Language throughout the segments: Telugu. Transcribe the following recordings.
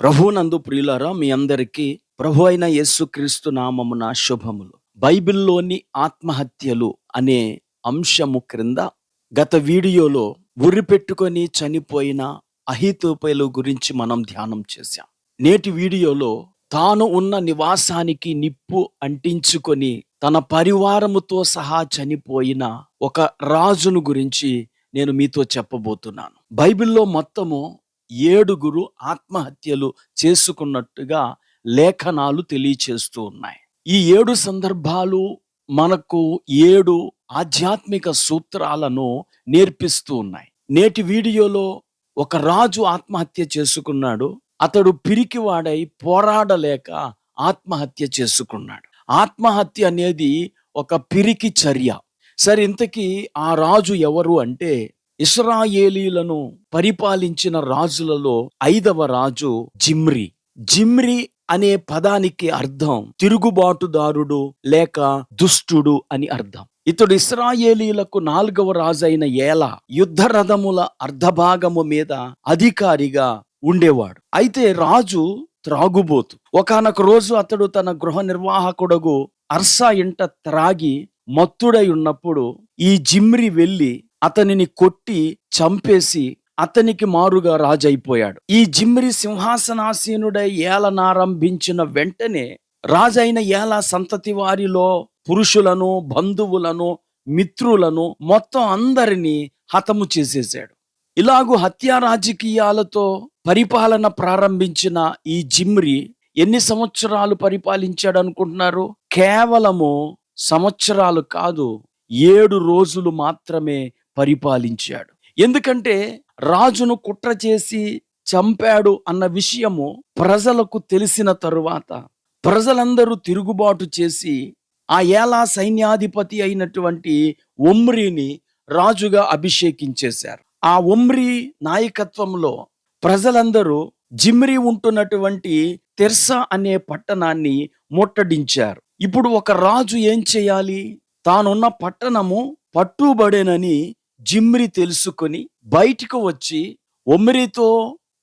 ప్రభువునందు ప్రియులారా, మీ అందరికీ ప్రభు అయిన యేసుక్రీస్తు నామమున శుభములు. బైబిల్లోని ఆత్మహత్యలు అనే అంశము క్రింద గత వీడియోలో ఉరి పెట్టుకొని చనిపోయిన అహీతోపెలు గురించి మనం ధ్యానం చేశాం. నేటి వీడియోలో తాను ఉన్న నివాసానికి నిప్పు అంటించుకొని తన పరివారముతో సహా చనిపోయిన ఒక రాజును గురించి నేను మీతో చెప్పబోతున్నాను. బైబిల్లో మొత్తము 7 ఆత్మహత్యలు చేసుకున్నట్టుగా లేఖనాలు తెలియచేస్తూ ఉన్నాయి. ఈ 7 సందర్భాలు మనకు 7 ఆధ్యాత్మిక సూత్రాలను నేర్పిస్తూ ఉన్నాయి. నేటి వీడియోలో ఒక రాజు ఆత్మహత్య చేసుకున్నాడు. అతడు పిరికివాడై పోరాడలేక ఆత్మహత్య చేసుకున్నాడు. ఆత్మహత్య అనేది ఒక పిరికి చర్య. సరే, ఇంతకీ ఆ రాజు ఎవరు అంటే, ఇశ్రాయేలీలను పరిపాలించిన రాజులలో 5వ రాజు జిమ్రీ. జిమ్రీ అనే పదానికి అర్థం తిరుగుబాటుదారుడు లేక దుష్టుడు అని అర్థం. ఇతడు ఇశ్రాయేలీలకు 4వ రాజు అయిన ఏలా యుద్ధ రథముల అర్ధభాగము మీద అధికారిగా ఉండేవాడు. అయితే రాజు త్రాగుబోతు. ఒకానొక రోజు అతడు తన గృహ నిర్వాహకుడగు అర్సా ఇంట త్రాగి మత్తుడై ఉన్నప్పుడు ఈ జిమ్రీ వెళ్లి అతనిని కొట్టి చంపేసి అతనికి మారుగా రాజైపోయాడు. ఈ జిమ్రీ సింహాసనాసీనుడై ఏలనారంభించిన వెంటనే రాజైన ఏలా సంతతి వారిలో పురుషులను, బంధువులను, మిత్రులను మొత్తం అందరినీ హతము చేసేశాడు. ఇలాగూ హత్యా రాజకీయాలతో పరిపాలన ప్రారంభించిన ఈ జిమ్రీ ఎన్ని సంవత్సరాలు పరిపాలించాడు అనుకుంటున్నారు? కేవలము సంవత్సరాలు కాదు, 7 రోజులు మాత్రమే పరిపాలించాడు. ఎందుకంటే రాజును కుట్ర చేసి చంపాడు అన్న విషయము ప్రజలకు తెలిసిన తరువాత ప్రజలందరూ తిరుగుబాటు చేసి ఆ ఏలా సైన్యాధిపతి అయినటువంటి ఒమ్రీని రాజుగా అభిషేకించేశారు. ఆ ఒమ్రీ నాయకత్వంలో ప్రజలందరూ జిమ్రీ ఉంటున్నటువంటి తిర్సా అనే పట్టణాన్ని ముట్టడించారు. ఇప్పుడు ఒక రాజు ఏం చేయాలి? తానున్న పట్టణము పట్టుబడేనని జిమ్రీ తెలుసుకొని బయటికి వచ్చి ఒమ్రీతో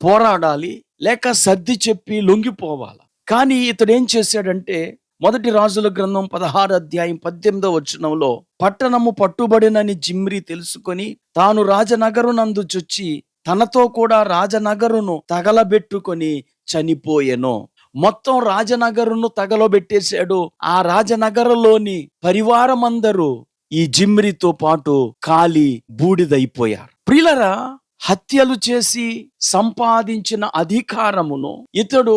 పోరాడాలి, లేక సర్ది చెప్పి లొంగిపోవాలి. కానీ ఇతడు ఏం చేశాడంటే, మొదటి రాజుల గ్రంథం 16వ అధ్యాయం 18వ వచనంలో పట్టణము పట్టుబడినని జిమ్రీ తెలుసుకొని తాను రాజనగరునందు చొచ్చి తనతో కూడా రాజనగరును తగలబెట్టుకొని చనిపోయెను. మొత్తం రాజనగరును తగలబెట్టేశాడు. ఆ రాజనగరంలోని పరివారమందరూ ఈ జిమ్రీతో పాటు కాలి బూడిదైపోయారు. ప్రియులరా, హత్యలు చేసి సంపాదించిన అధికారమును ఇతడు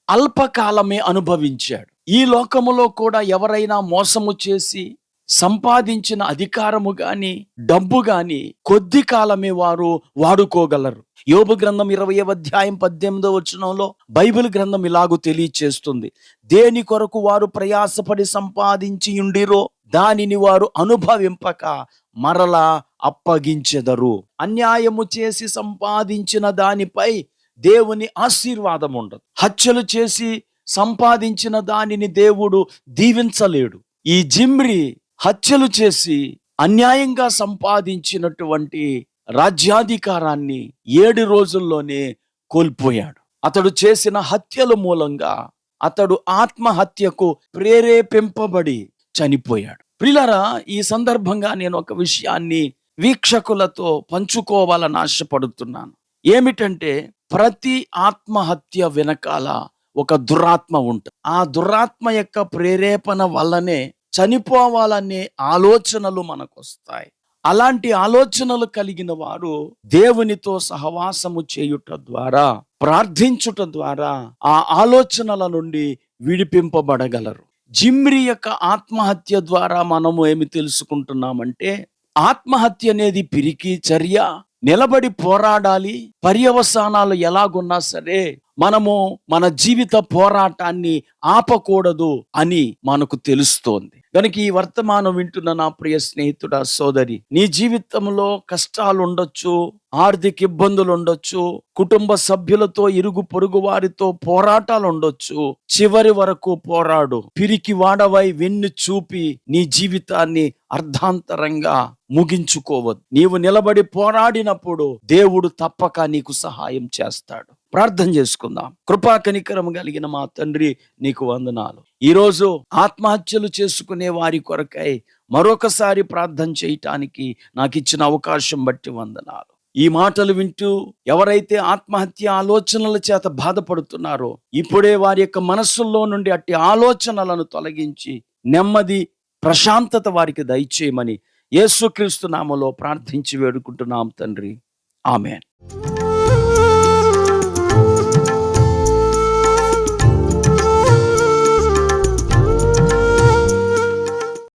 అల్పకాలమే అనుభవించాడు. ఈ లోకములో కూడా ఎవరైనా మోసము చేసి సంపాదించిన అధికారము గాని డబ్బు గాని కొద్ది కాలమే వారు వాడుకోగలరు. యోబు గ్రంథం 20వ అధ్యాయం 18వ వచనంలో బైబిల్ గ్రంథం ఇలాగూ తెలియచేస్తుంది: దేని కొరకు వారు ప్రయాసపడి సంపాదించి ఉండిరో దానిని వారు అనుభవింపక మరలా అప్పగించెదరు. అన్యాయము చేసి సంపాదించిన దానిపై దేవుని ఆశీర్వాదం ఉండదు. హత్యలు చేసి సంపాదించిన దానిని దేవుడు దీవించలేడు. ఈ జిమ్రీ హత్యలు చేసి అన్యాయంగా సంపాదించినటువంటి రాజ్యాధికారాన్ని 7 రోజుల్లోనే కోల్పోయాడు. అతడు చేసిన హత్యల మూలంగా అతడు ఆత్మహత్యకు ప్రేరేపింపబడి చనిపోయాడు. ప్రియులారా, ఈ సందర్భంగా నేను ఒక విషయాన్ని వీక్షకులతో పంచుకోవాలని ఆశపడుతున్నాను. ఏమిటంటే, ప్రతి ఆత్మహత్య వెనకాల ఒక దురాత్మ ఉంటుంది. ఆ దురాత్మ యొక్క ప్రేరేపణ వల్లనే చనిపోవాలనే ఆలోచనలు మనకు వస్తాయి. అలాంటి ఆలోచనలు కలిగిన వారు దేవునితో సహవాసము చేయుట ద్వారా, ప్రార్థించుట ద్వారా ఆ ఆలోచనల నుండి విడిపింపబడగలరు. జిమ్రీ యొక్క ఆత్మహత్య ద్వారా మనము ఏమి తెలుసుకుంటున్నామంటే, ఆత్మహత్య అనేది పిరికి చర్య. నిలబడి పోరాడాలి. పర్యవసానాలు ఎలాగున్నా సరే మనము మన జీవిత పోరాటాన్ని ఆపకూడదు అని మనకు తెలుస్తోంది. కనుక ఈ వర్తమానం వింటున్న నా ప్రియ స్నేహితుడా, సోదరి, నీ జీవితంలో కష్టాలు ఉండొచ్చు, ఆర్థిక ఇబ్బందులు ఉండొచ్చు, కుటుంబ సభ్యులతో, ఇరుగు పొరుగు వారితో పోరాటాలు ఉండొచ్చు. చివరి వరకు పోరాడు. పిరికి వాడవై వెన్ను చూపి నీ జీవితాన్ని అర్ధాంతరంగా ముగించుకోవద్దు. నీవు నిలబడి పోరాడినప్పుడు దేవుడు తప్పక నీకు సహాయం చేస్తాడు. ప్రార్థన చేసుకుందాం. కృపా కనికరం కలిగిన మా తండ్రి, నీకు వందనాలు. ఈరోజు ఆత్మహత్యలు చేసుకునే వారి కొరకై మరొకసారి ప్రార్థన చేయటానికి నాకు ఇచ్చిన అవకాశం బట్టి వందనాలు. ఈ మాటలు వింటూ ఎవరైతే ఆత్మహత్య ఆలోచనల చేత బాధపడుతున్నారో ఇప్పుడే వారి యొక్క మనస్సుల్లో నుండి అట్టి ఆలోచనలను తొలగించి నెమ్మది, ప్రశాంతత వారికి దయచేయమని యేసుక్రీస్తు నామములో ప్రార్థించి వేడుకుంటున్నాం తండ్రి. ఆమేన్.